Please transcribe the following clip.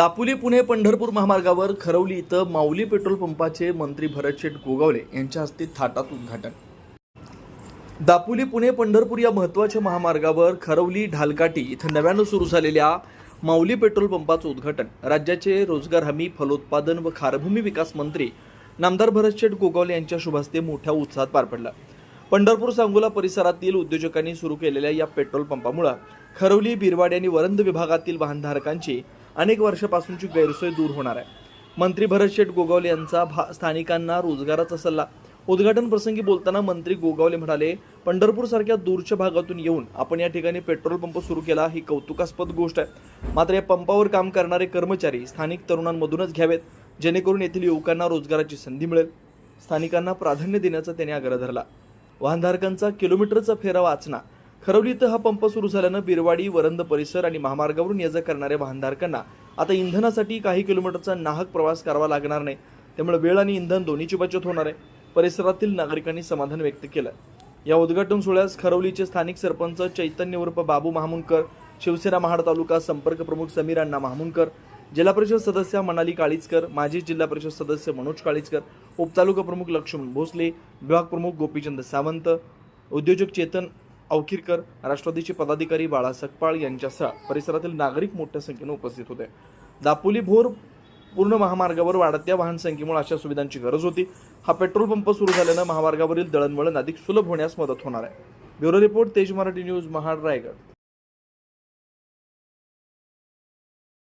दापोली पुणे पंढरपूर महामार्गावर खरवली इथं माऊली पेट्रोल पंपाचे मंत्री भरतशेठ गोगावले यांच्या हस्ते थाटात उद्घाटन। दापोली पुणे पंढरपूर या महत्त्वाच्या महामार्गावर खरवली ढालकाटी इथं नव्यानं सुरू झालेल्या माऊली पेट्रोल पंपाचं उद्घाटन राज्याचे रोजगार हमी, फलोत्पादन व खारभूमी विकास मंत्री नामदार भरतशेठ गोगावले यांच्या शुभ हस्ते मोठ्या उत्साहात पार पडला। पंढरपूर सांगोला परिसरातील उद्योजकांनी सुरू केलेल्या या पेट्रोल पंपामुळे खरवली, बिरवाडी आणि वरंद विभागातील वाहनधारकांची अनेक वर्षापासूनची गैरसोय दूर होणार आहे। मंत्री भरतशेठ गोगावले यांचा स्थानिकांना रोजगाराचा सल्ला। उद्घाटन प्रसंगी बोलताना मंत्री गोगावले म्हणाले, पंढरपूर सारख्या दूरच्या भागातून येऊन आपण या ठिकाणी पेट्रोल पंप सुरू केला ही कौतुकास्पद गोष्ट आहे। मात्र या पंपावर काम करणारे कर्मचारी स्थानिक तरुणांमधूनच घ्यावेत, जेणेकरून येथील युवकांना रोजगाराची संधी मिळेल। स्थानिकांना प्राधान्य देण्याचा त्यांनी आग्रह धरला। वाहनधारकांचा किलोमीटरचा फेरा वाचना। खरवली इथं हा पंप सुरू झाल्यानं बिरवाडी, वरंद परिसर आणि महामार्गावरून ये-जा करणाऱ्या वाहनधारकांना आता इंधनासाठी काही किलोमीटरचा नाहक प्रवास करावा लागणार नाही। त्यामुळे वेळ आणि इंधन दोन्हीची बचत होणार आहे। परिसरातील नागरिकांनी समाधान व्यक्त केलं। या उद्घाटन सोहळ्यास खरवलीचे स्थानिक सरपंच चैतन्य उर्फ बाबू महामुंकर, शिवसेना महाड तालुका संपर्क प्रमुख समीर अण्णा महामुंकर, जिल्हा परिषद सदस्य मनाली काळीचकर, माजी जिल्हा परिषद सदस्य मनोज काळीचकर, उपतालुका प्रमुख लक्ष्मण भोसले, विभाग प्रमुख गोपीचंद सावंत, उद्योजक चेतन अवखीरकर, राष्ट्रवादीचे पदाधिकारी बाळा सकपाळ यांच्यासह परिसरातील नागरिक मोठ्या संख्येने उपस्थित होते। दापोली भोर पूर्ण महामार्गावर वाढत्या वाहन संख्येमुळे अशा सुविधांची गरज होती। हा पेट्रोल पंप सुरू झाल्यानं महामार्गावरील दळणवळण अधिक सुलभ होण्यास मदत होणार आहे। ब्युरो रिपोर्ट, तेज मराठी न्यूज, महाड, रायगड।